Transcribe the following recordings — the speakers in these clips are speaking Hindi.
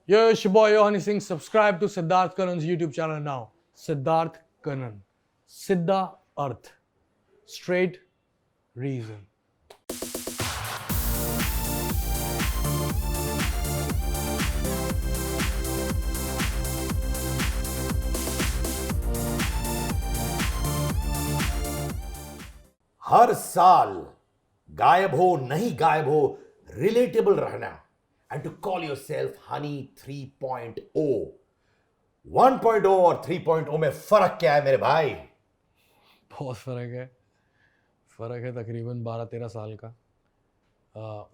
Yo, it's your boy Yohani Singh. Subscribe to Siddharth Kanan's YouTube channel now. Siddharth Kanan. Siddha Arth. Straight reason. हर साल गायब हो नहीं गायब हो रिलेटेबल रहना and to call yourself honey 3.0 1.0 और 3.0 में फर्क क्या है मेरे भाई? बहुत फ़र्क है. फ़र्क है तकरीबन 12-13 साल का.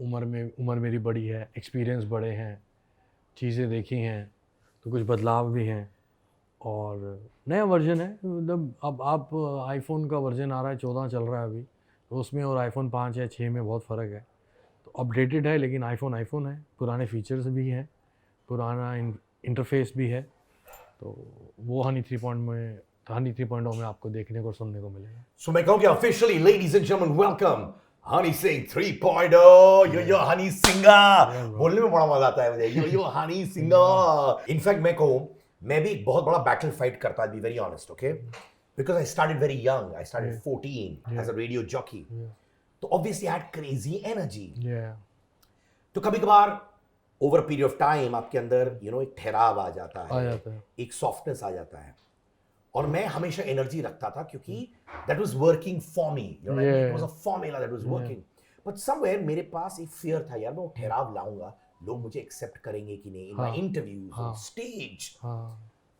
उम्र मेरी बड़ी है, एक्सपीरियंस बड़े हैं, चीज़ें देखी हैं, तो कुछ बदलाव भी हैं. और नया वर्जन है. मतलब अब आप आईफोन का वर्जन आ रहा है, 14 चल रहा है अभी, तो उसमें और आईफोन 5 या 6 में बहुत फ़र्क है. तो अपडेटेड है, लेकिन आईफोन है, पुराने फीचर्स भी हैं, पुराना इंटरफेस भी है. तो वो हनी 3.0 में आपको देखने को सुनने को मिलेगा. सो मैं कहूं कि officially ladies and gentleman welcome Honey Singh 3.0. यो हनी सिंगा बोलने में बड़ा मजा आता है मुझे. यो हनी सिंगा. इनफैक्ट मैं कहूं मैं भी एक बहुत बड़ा बैटल फाइट करता be very honest. Okay, because I started very young. I started 14 as a radio jockey. तो obviously I had crazy energy. तो कभी कभार ओवर पीरियड ऑफ टाइम आपके अंदर एक ठहराव आ जाता है, एक सॉफ्टनेस आ जाता है. और मैं हमेशा एनर्जी रखता था क्योंकि that was working for me. It was a formula that was working. But somewhere मेरे पास एक फियर था, यार मैं वो ठहराव लाऊंगा, लोग मुझे एक्सेप्ट करेंगे कि नहीं in my interviews on stage.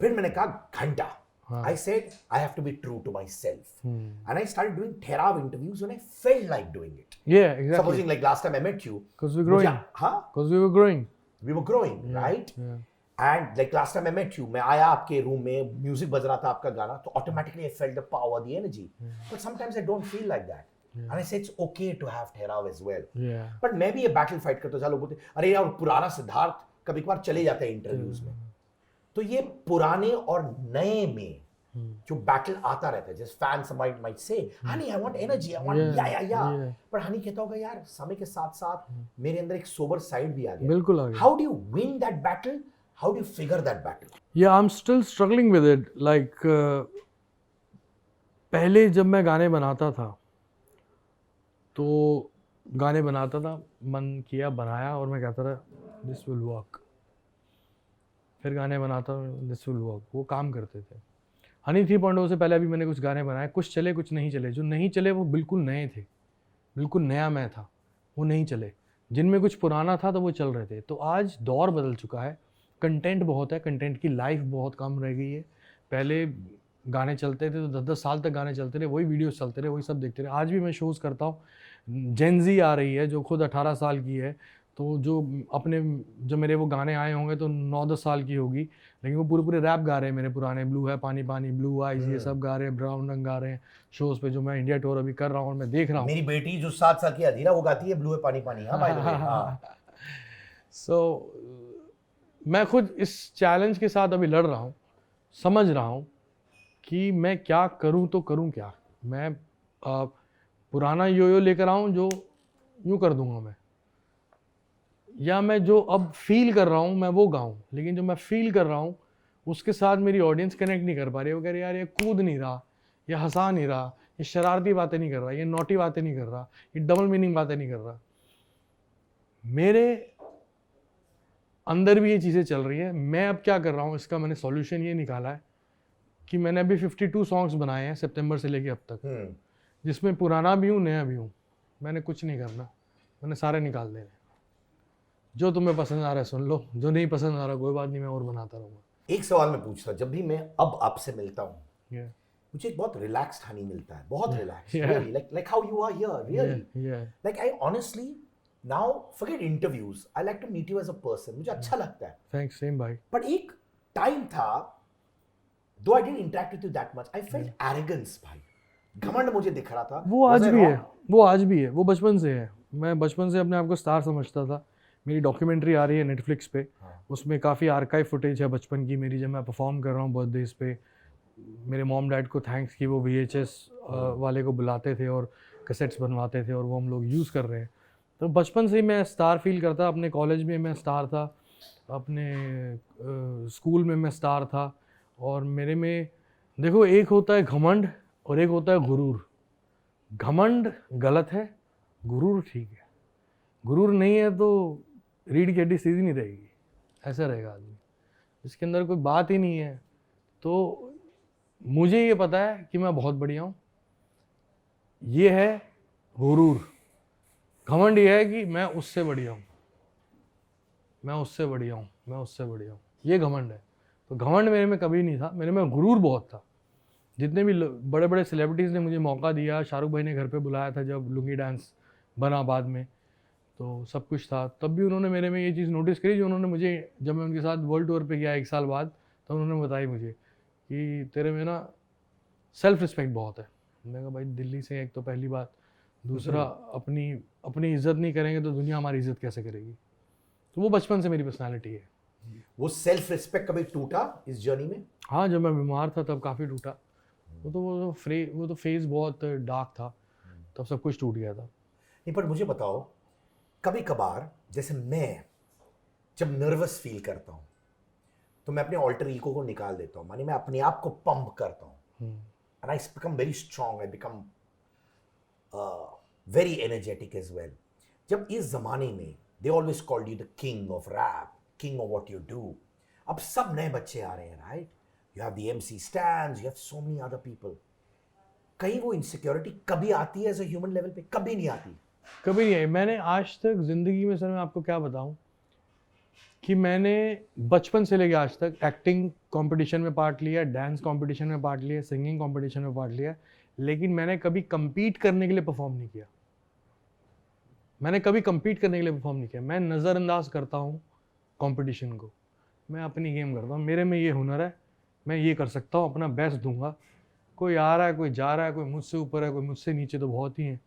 फिर मैंने कहा घंटा. I said I have to be true to myself, and I started doing Therav interviews when I felt like doing it. Yeah, exactly. Supposing like last time I met you, because we're growing. Because we were growing. We were growing, right? Yeah. And like last time I met you, मैं आया आपके रूम में, म्यूजिक बज रहा था आपका गाना, तो automatically I felt the power, the energy. But sometimes I don't feel like that. And I say it's okay to have Therav as well. But मैं भी ये battle fight करता था. लोग बोलते अरे यार पुराना सिद्धार्थ कभी कभार चले जाते हैं इंटरव्यूज में. तो ये पुराने और नए में जो बैटल आता रहता है, जैसे fans might say Honey I want energy, I want या पर हनी कहता होगा यार समय के साथ साथ मेरे अंदर एक सोबर साइड भी आ गया. बिल्कुल आ गया. How do you win that battle? How do you figure that battle? या I am still struggling with it. Like पहले जब मैं गाने बनाता था तो मन किया, बनाया, और मैं कहता था दिस विल वर्क. फिर गाने बनाता हूँ, दिस विल वर्क. वो काम करते थे. हनी 3.0 से पहले अभी मैंने कुछ गाने बनाए, कुछ चले कुछ नहीं चले. जो नहीं चले वो बिल्कुल नए थे, बिल्कुल नया मैं था, वो नहीं चले. जिनमें कुछ पुराना था तो वो चल रहे थे. तो आज दौर बदल चुका है, कंटेंट बहुत है, कंटेंट की लाइफ बहुत कम रह गई है. पहले गाने चलते थे तो 10-10 साल तक गाने चलते रहे, वही वीडियोस चलते रहे, वही सब देखते रहे. आज भी मैं शोज़ करता हूँ. जेनजी आ रही है जो खुद 18 साल की है, तो जो मेरे वो गाने आए होंगे तो 9-10 साल की होगी, लेकिन वो पूरे रैप गा रहे हैं मेरे पुराने. ब्लू है पानी पानी, ब्लू आइज, ये सब गा रहे हैं, ब्राउन रंग गा रहे हैं शोज़ पे, जो मैं इंडिया टूर अभी कर रहा हूँ और मैं देख रहा हूँ. मेरी बेटी जो 7 साल की अधीरा, वो गाती है ब्लू है पानी पानी. हाँ भाई. सो मैं खुद इस चैलेंज के साथ अभी लड़ रहा हूँ, समझ रहा हूँ कि मैं क्या करूँ, तो करूँ क्या. मैं पुराना यो लेकर आऊँ जो यूँ कर दूँगा मैं, या मैं जो अब फील कर रहा हूँ मैं वो गाऊँ. लेकिन जो मैं फील कर रहा हूँ उसके साथ मेरी ऑडियंस कनेक्ट नहीं कर पा रही है. वो कह रही यार ये कूद नहीं रहा, ये हंसा नहीं रहा, ये शरारती बातें नहीं कर रहा, ये नोटी बातें नहीं कर रहा, ये डबल मीनिंग बातें नहीं कर रहा. मेरे अंदर भी ये चीज़ें चल रही है. मैं अब क्या कर रहा हूँ, इसका मैंने सॉल्यूशन ये निकाला है कि मैंने अभी 52 सॉन्ग्स बनाए हैं सितंबर से लेके अब तक, जिसमें पुराना भी हूँ नया भी हूँ. मैंने कुछ नहीं करना, मैंने सारे निकाल देने. जो तुम्हें पसंद आ रहा है सुन लो, जो नहीं पसंद आ रहा कोई बात नहीं, मैं और बनाता रहूँगा. एक सवाल मैं पूछता, जब भी मैं अब आपसे मिलता हूँ मुझे एक बहुत रिलैक्स्ड हनी मिलता है, बहुत relaxed. Really like how you are here, really like I honestly now forget interviews, I like to meet you as a person. मुझे अच्छा लगता है. थैंक्स, सेम भाई. बट एक टाइम था, though I didn't interact with you that much, I felt arrogance भाई, घमंड मुझे दिख रहा था. वो आज भी है, वो आज भी है, वो बचपन से है. मैं बचपन से अपने आप को स्टार समझता था. मेरी डॉक्यूमेंट्री आ रही है नेटफ्लिक्स पे, उसमें काफ़ी आर्काइव फुटेज है बचपन की मेरी, जब मैं परफॉर्म कर रहा हूँ बर्थडेज पे. मेरे मॉम डैड को थैंक्स कि वो VHS वाले को बुलाते थे और कैसेट्स बनवाते थे और वो हम लोग यूज़ कर रहे हैं. तो बचपन से ही मैं स्टार फील करता. अपने कॉलेज में मैं स्टार था. अपने स्कूल में मैं स्टार था, और मेरे में देखो एक होता है घमंड और एक होता है गुरूर। घमंड गलत है, गुरूर ठीक है। गुरूर नहीं है तो रीढ़ की हड्डी सीधी नहीं रहेगी, ऐसा रहेगा आदमी, इसके अंदर कोई बात ही नहीं है। तो मुझे ये पता है कि मैं बहुत बढ़िया हूँ, ये है गुरूर। घमंड ये है कि मैं उससे बढ़िया हूँ, मैं उससे बढ़िया हूँ, मैं उससे बढ़िया हूँ, ये घमंड है। तो घमंड मेरे में कभी नहीं था, मेरे में गुरूर बहुत था। जितने भी बड़े बड़े सेलिब्रिटीज़ ने मुझे मौका दिया, शाहरुख भाई ने घर पे बुलाया था जब लुंगी डांस बना बाद में, तो सब कुछ था, तब भी उन्होंने मेरे में ये चीज़ नोटिस करी जो उन्होंने मुझे, जब मैं उनके साथ वर्ल्ड टूर पे गया 1 साल बाद, तो उन्होंने बताई मुझे कि तेरे में ना सेल्फ रिस्पेक्ट बहुत है। मैंने कहा भाई दिल्ली से एक तो पहली बात, दूसरा अपनी अपनी इज्जत नहीं करेंगे तो दुनिया हमारी इज्जत कैसे करेगी। तो वो बचपन से मेरी पर्सनैलिटी है। वो सेल्फ रिस्पेक्ट कभी टूटा इस जर्नी में? हाँ, जब मैं बीमार था तब काफ़ी टूटा। वो तो फेज बहुत डार्क था, तब सब कुछ टूट गया था। नहीं, पर मुझे बताओ, कभी कभार जैसे मैं जब नर्वस फील करता हूँ तो मैं अपने ऑल्टर ईगो को निकाल देता हूँ, माने मैं अपने आप को पंप करता हूँ, and I become very strong, I become very energetic as well. जब इस जमाने में they always called you the king of rap, king of what you do, अब सब नए बच्चे आ रहे हैं, right? You have the MC stands, you have so many other people. कहीं वो इनसिक्योरिटी कभी आती है एज अ ह्यूमन लेवल पे? कभी नहीं आती। कभी नहीं आई। मैंने आज तक ज़िंदगी में, सर मैं आपको क्या बताऊं, कि मैंने बचपन से लेके आज तक एक्टिंग कंपटीशन में पार्ट लिया, डांस कंपटीशन में पार्ट लिया, सिंगिंग कंपटीशन में पार्ट लिया, लेकिन मैंने कभी compete करने के लिए परफॉर्म नहीं किया। मैंने कभी compete करने के लिए परफॉर्म नहीं किया। मैं नज़रअंदाज करता हूँ कंपटीशन को, मैं अपनी गेम करता हूँ, मेरे में ये हुनर है, मैं ये कर सकता हूँ, अपना बेस्ट दूंगा। कोई आ रहा है, कोई जा रहा है, कोई मुझसे ऊपर है, कोई मुझसे नीचे, तो बहुत ही है,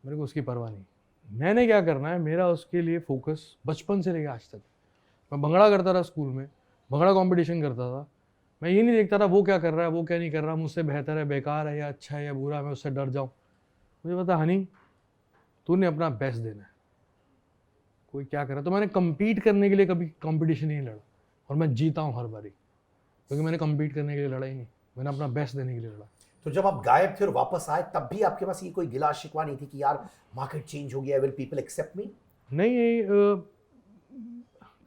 मेरे को उसकी परवाह नहीं। मैंने क्या करना है, मेरा उसके लिए फोकस बचपन से लेकर आज तक। मैं भंगड़ा करता था स्कूल में, भंगड़ा कंपटीशन करता था, मैं ये नहीं देखता था वो क्या कर रहा है, वो क्या नहीं कर रहा, मुझसे बेहतर है, बेकार है, या अच्छा है या बुरा है, मैं उससे डर जाऊँ। मुझे पता हनी तूने अपना बेस्ट देना है, कोई क्या कर रहा है। तो मैंने compete करने के लिए कभी कंपटीशन नहीं लड़ा, और मैं जीता हूँ हर बारी, क्योंकि मैंने compete करने के लिए लड़ा ही नहीं, मैंने अपना बेस्ट देने के लिए लड़ा। तो जब आप गायब थे और वापस आए, तब भी आपके पास ये कोई गिला शिकवा नहीं थी कि यार मार्केट चेंज हो गया, विल पीपल एक्सेप्ट मी? नहीं,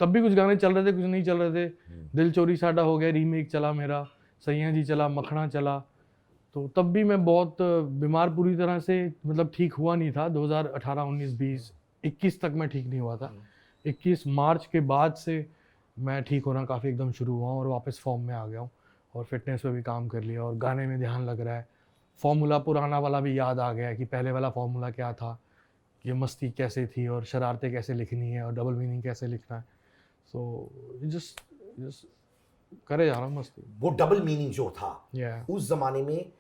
तब भी कुछ गाने चल रहे थे, कुछ नहीं चल रहे थे। दिल चोरी साडा हो गया, रीमेक चला मेरा, सैया जी चला, मखना चला, तो तब भी मैं बहुत बीमार पूरी तरह से, मतलब ठीक हुआ नहीं था। 2018, 19, 20, 21 तक मैं ठीक नहीं हुआ था। 21 मार्च के बाद से मैं ठीक होना काफ़ी एकदम शुरू हुआ और वापस फॉर्म में आ गया हूँ, और फिटनेस पे भी काम कर लिया, और गाने में ध्यान लग रहा है। फॉर्मूला पुराना वाला भी याद आ गया कि पहले वाला फॉर्मूला क्या था, कि मस्ती कैसे थी, और शरारतें कैसे लिखनी है, और डबल मीनिंग कैसे लिखना है। सो जस्ट करे जा रहा हूँ मस्ती। वो डबल मीनिंग जो था Yeah. उस जमाने में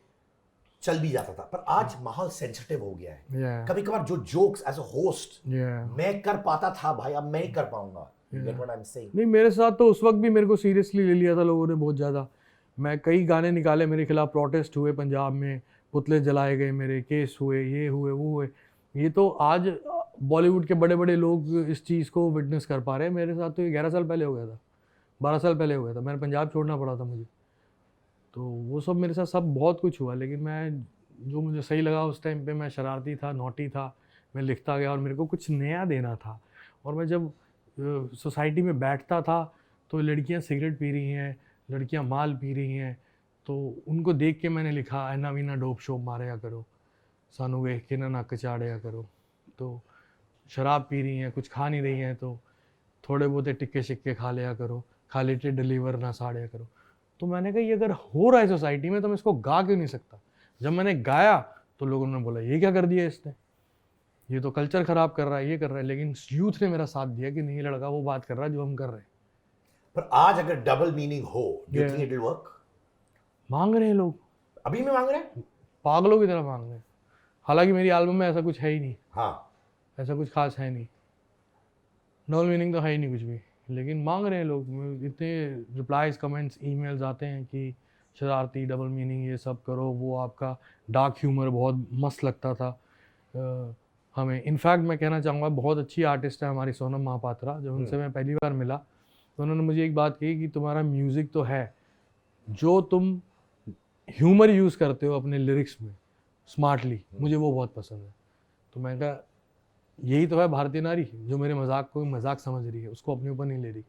चल भी जाता था, पर आज माहौल सेंसिटिव हो गया है। Yeah. कभी कभार जो jokes as a host Yeah. मैं कर पाता था भाई, अब मैं नहीं कर पाऊंगा। You get what I'm saying? नहीं, मेरे साथ तो उस वक्त भी मेरे को सीरियसली ले लिया था लोगों ने बहुत ज़्यादा। मैं कई गाने निकाले, मेरे खिलाफ प्रोटेस्ट हुए पंजाब में, पुतले जलाए गए, मेरे केस हुए, ये हुए, वो हुए। ये तो आज बॉलीवुड के बड़े बड़े लोग इस चीज़ को विटनेस कर पा रहे हैं। मेरे साथ तो ये 11 साल पहले हो गया था, 12 साल पहले हो गया था, मैंने पंजाब छोड़ना पड़ा था मुझे। तो वो सब मेरे साथ सब बहुत कुछ हुआ, लेकिन मैं जो मुझे सही लगा उस टाइम पे, मैं शरारती था, नॉटी था, मैं लिखता गया, और मेरे को कुछ नया देना था। और मैं जब सोसाइटी में बैठता था तो लड़कियां सिगरेट पी रही हैं, लड़कियां माल पी रही हैं, तो उनको देख के मैंने लिखा, ऐना वीना डोप शोप मारेया करो, सानू वेख के ना नक चाड़िया करो। तो शराब पी रही हैं, कुछ खा नहीं रही हैं, तो थोड़े बहुते टिक्के शिक्के खा लिया करो, खाली टेढ़ डिलीवर ना साड़िया करो। तो मैंने कहा ये अगर हो रहा है सोसाइटी में तो मैं इसको गा क्यों नहीं सकता। जब मैंने गाया तो लोगों ने बोला ये क्या कर दिया इसने, ये तो कल्चर ख़राब कर रहा है, ये कर रहा है। लेकिन यूथ ने मेरा साथ दिया कि नहीं, लड़का वो बात कर रहा है जो हम कर रहे हैं। पर आज अगर डबल मीनिंग हो, do you Yeah. Think it will work? मांग रहे हैं लोग, अभी में मांग रहे हैं? पागलों की तरह मांग रहे हैं। हालांकि मेरी एल्बम में ऐसा कुछ है ही नहीं, हाँ, ऐसा कुछ खास है नहीं, डबल मीनिंग तो है ही नहीं कुछ भी, लेकिन मांग रहे हैं लोग। इतने रिप्लाईज, कमेंट्स, ईमेल्स आते हैं कि शरारती, डबल मीनिंग, ये सब करो, वो आपका डार्क ह्यूमर बहुत मस्त लगता था हमें। इनफैक्ट मैं कहना चाहूँगा बहुत अच्छी आर्टिस्ट है हमारी सोनम महापात्रा, जब उनसे मैं पहली बार मिला तो उन्होंने मुझे एक बात कही कि तुम्हारा म्यूज़िक तो है, जो तुम ह्यूमर यूज़ करते हो अपने लिरिक्स में स्मार्टली, मुझे वो बहुत पसंद है। तो मैं कहा यही तो है भारतीय नारी, जो मेरे मजाक को मजाक समझ रही है, उसको अपने ऊपर नहीं ले रही।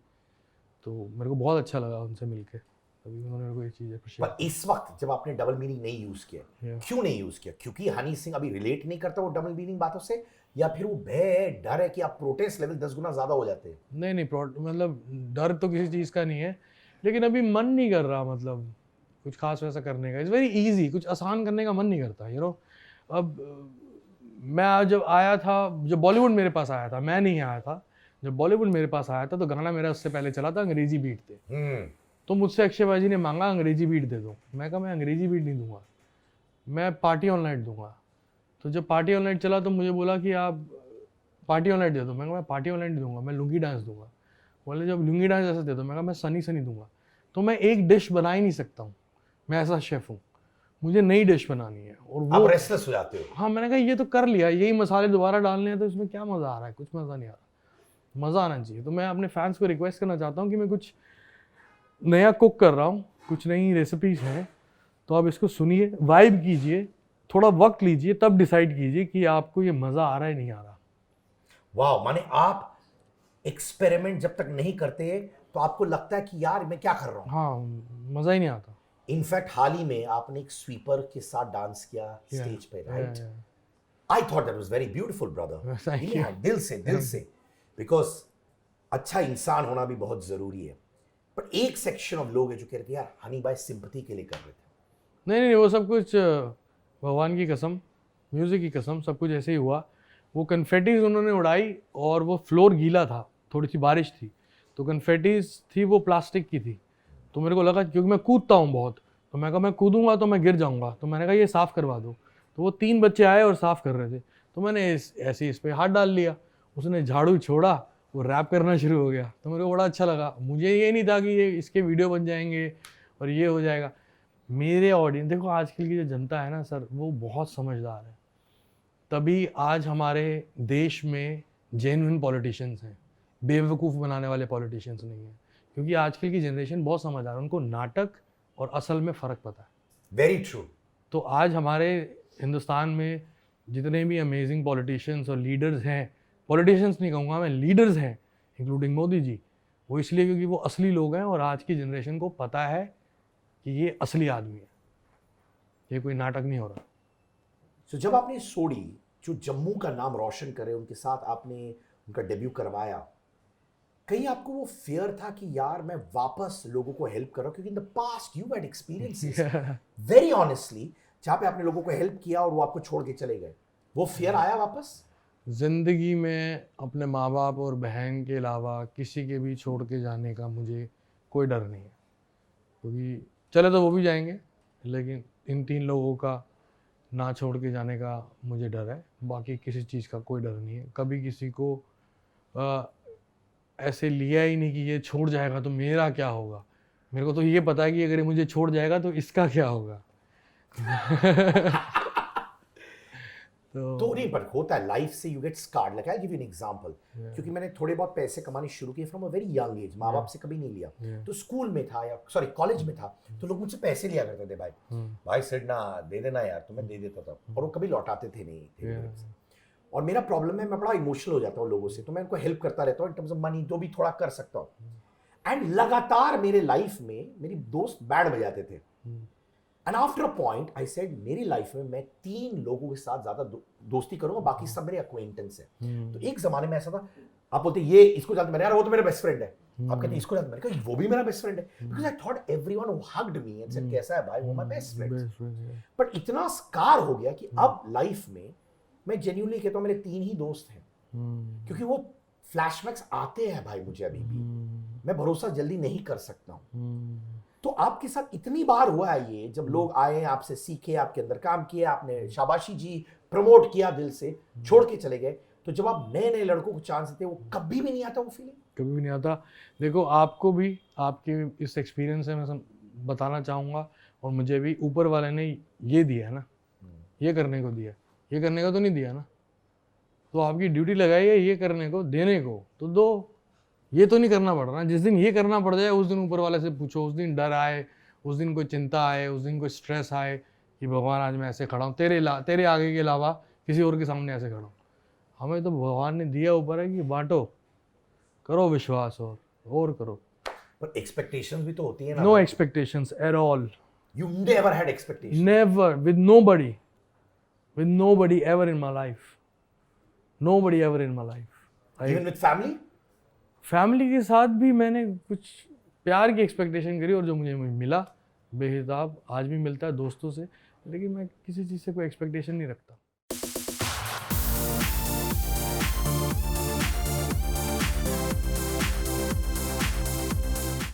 तो मेरे को बहुत अच्छा लगा उनसे मिलके, तभी उन्होंने मेरे को ये चीज़ अप्रिशिएट पर इस वक्त जब आपने डबल मीनिंग नहीं यूज किया, Yeah. क्यों नहीं यूज किया? क्योंकि हनी सिंह अभी रिलेट नहीं करता वो डबल मीनिंग बातों से, या फिर वो भय डर है कि आप प्रोटेस्ट लेवल 10 गुना ज्यादा हो जाते हैं? नहीं मतलब डर तो किसी चीज़ का नहीं है, लेकिन अभी मन नहीं कर रहा, मतलब कुछ खास वैसा करने का। इट्स वेरी इजी, कुछ आसान करने का मन नहीं करता, यू नो। अब मैं जब आया था, जब बॉलीवुड मेरे पास आया था, मैं नहीं आया था, जब बॉलीवुड मेरे पास आया था तो गाना मेरा उससे पहले चला था अंग्रेजी बीट पे। तो मुझसे अक्षय भाई जी ने मांगा अंग्रेजी बीट दे दो। मैं कहा मैं अंग्रेजी बीट नहीं दूंगा, मैं पार्टी ऑल नाइट दूंगा। तो जब पार्टी ऑल नाइट चला तो मुझे बोला कि आप पार्टी ऑल नाइट दे दो। मैं कहा मैं पार्टी ऑल नाइट नहीं दूंगा, मैं लुंगी डांस दूंगा। बोले जब लुंगी डांस ऐसा दे दो। मैं कहा मैं सनी सनी दूंगा। तो मैं एक डिश बना ही नहीं सकता हूँ, मैं ऐसा शेफ़ हूँ, मुझे नई डिश बनानी है। और आप वो रेस्टलेस हो जाते हो। हाँ, मैंने कहा ये तो कर लिया, यही मसाले दोबारा डालने हैं, तो इसमें क्या मज़ा आ रहा है? कुछ मज़ा नहीं आ रहा, मज़ा आना चाहिए। तो मैं अपने फैंस को रिक्वेस्ट करना चाहता हूँ कि मैं कुछ नया कुक कर रहा हूँ, कुछ नई रेसिपीज़ हैं, तो आप इसको सुनिए, वाइब कीजिए, थोड़ा वक्त लीजिए, तब डिसाइड कीजिए कि आपको ये मज़ा आ रहा है नहीं आ रहा। वाह, माने आप एक्सपेरिमेंट जब तक नहीं करते तो आपको लगता है कि यार मैं क्या कर रहा हूँ। हाँ, मज़ा ही नहीं आता। इनफैक्ट हाल ही में आपने एक स्वीपर के साथ डांस किया स्टेज पे, right? I thought that was very beautiful brother. Thank you. दिल से बिकॉज अच्छा इंसान होना भी बहुत जरूरी है। पर एक सेक्शन ऑफ लोग है जो कह रहे थे यार हनी भाई सिंपैथी के लिए कर रहे थे। नहीं, वो सब कुछ भगवान की कसम, म्यूज़िक की कसम, सब कुछ ऐसे ही हुआ। वो कन्फेटीज उन्होंने उड़ाई और वो फ्लोर गीला था, थोड़ी सी बारिश थी, तो कन्फेटीज थी वो प्लास्टिक की थी। तो मेरे को लगा, क्योंकि मैं कूदता हूँ बहुत, तो मैं कहा मैं कूदूंगा तो मैं गिर जाऊंगा, तो मैंने कहा ये साफ़ करवा दो। तो वो 3 बच्चे आए और साफ़ कर रहे थे, तो मैंने ऐसे इस पर हाथ डाल लिया, उसने झाड़ू छोड़ा, वो रैप करना शुरू हो गया। तो मेरे को बड़ा अच्छा लगा। मुझे ये नहीं था कि ये इसके वीडियो बन जाएंगे और ये हो जाएगा। मेरे ऑडियंस, देखो आजकल की जो जनता है ना सर, वो बहुत समझदार है, तभी आज हमारे देश में जेन्युइन पॉलिटिशियंस हैं, बेवकूफ़ बनाने वाले पॉलिटिशियंस नहीं हैं। क्योंकि आजकल की जनरेशन बहुत समझदार है, उनको नाटक और असल में फ़र्क पता है। Very true. तो आज हमारे हिंदुस्तान में जितने भी अमेजिंग पॉलिटिशियंस और लीडर्स हैं, पॉलिटिशियंस नहीं कहूँगा मैं, लीडर्स हैं, इंक्लूडिंग मोदी जी, वो इसलिए क्योंकि वो असली लोग हैं और आज की जनरेशन को पता है कि ये असली आदमी है, ये कोई नाटक नहीं हो रहा। तो जब आपने सोडी जो जम्मू का नाम रोशन करे उनके साथ आपने उनका डेब्यू करवाया, कहीं आपको वो फियर था कि यार मैं वापस लोगों को हेल्प कर रहा हूं? क्योंकि in the past you had experiences very honestly जहां पे आपने लोगों को हेल्प किया और वो आपको छोड़ के चले गए, वो फियर आया वापस? ज़िंदगी में अपने माँ बाप और बहन के अलावा किसी के भी छोड़ के जाने का मुझे कोई डर नहीं है, क्योंकि चले तो वो भी जाएंगे, लेकिन इन 3 लोगों का ना छोड़ के जाने का मुझे डर है। बाकी किसी चीज़ का कोई डर नहीं है। कभी किसी को ऐसे लिया ही नहीं कि ये छोड़ जाएगा तो मेरा क्या होगा। मेरे को तो ये पता है कि अगर ये मुझे छोड़ जाएगा तो इसका क्या होगा। तो नहीं, पर होता है लाइफ से you get scared. Like I give you an example, क्योंकि मैंने थोड़े बहुत पैसे कमाने शुरू किए from a very young age, माँ बाप से कभी नहीं लिया। तो स्कूल में था या सॉरी कॉलेज में था, तो लोग मुझसे पैसे लिया करते थे, भाई सेठ ना दे देना यार, तो मैं दे देता था, और वो कभी लौटाते थे नहीं थे। और मेरा प्रॉब्लम है, मैं बड़ा इमोशनल हो जाता हूँ लोगों से, तो मैं उनको हेल्प करता रहता हूँ इन टर्म्स ऑफ मनी, जो भी थोड़ा कर सकता हूँ। एंड लगातार मेरे लाइफ में मेरी दोस्त बैंड बजाते थे। And after a point I said मेरी लाइफ में मैं 3 लोगों के साथ ज्यादा दोस्ती करूंगा, बाकी सब मेरे अक्वेंटेंस है। तो एक जमाने में ऐसा था, आप बोलते ये इसको जानते, मैंने यार वो तो मेरा बेस्ट फ्रेंड है, आप कहते इसको जानते, मैंने कहा वो भी मेरा बेस्ट फ्रेंड है, because I thought everyone who hugged me and said कैसा है भाई, वो माय बेस्ट फ्रेंड। बट इतना स्कार हो गया कि अब लाइफ में मैं जेन्युइनली कहता हूं मेरे 3 ही दोस्त हैं, क्योंकि वो फ्लैशबैक्स आते हैं भाई मुझे अभी भी, मैं भरोसा जल्दी नहीं कर सकता हूं। तो आपके साथ इतनी बार हुआ है ये, जब लोग आए आपसे सीखे, आपके अंदर काम किया, आपने शाबाशी जी प्रमोट किया, दिल से छोड़ के चले गए, तो जब आप नए नए लड़कों को चांस देते वो कभी भी नहीं आता, वो फीलिंग कभी भी नहीं आता। देखो आपको भी आपके इस एक्सपीरियंस से मैं बताना चाहूँगा, और मुझे भी ऊपर वाले ने ये दिया है ना, ये करने को दिया, ये करने को तो नहीं दिया ना, तो आपकी ड्यूटी लगाई है ये करने को, देने को तो दो। ये तो नहीं करना पड़ रहा। जिस दिन ये करना पड़ जाए उस दिन ऊपर वाले से पूछो, उस दिन डर आए, उस दिन कोई चिंता आए, उस दिन कोई स्ट्रेस आए कि भगवान आज मैं ऐसे खड़ा हूँ तेरे आगे के अलावा किसी और के सामने ऐसे खड़ा हूँ। हमें तो भगवान ने दिया ऊपर है कि बांटो, करो विश्वास और करो। पर एक्सपेक्टेशंस भी तो होती है ना। No expectations at all, You never had expectations. never, with nobody ever in my life, nobody ever in my life. Even with family? Family के साथ भी मैंने कुछ प्यार की एक्सपेक्टेशन करी और जो मुझे मिला बेहिसाब, आज भी मिलता है दोस्तों से, लेकिन मैं किसी चीज़ से कोई एक्सपेक्टेशन नहीं रखता।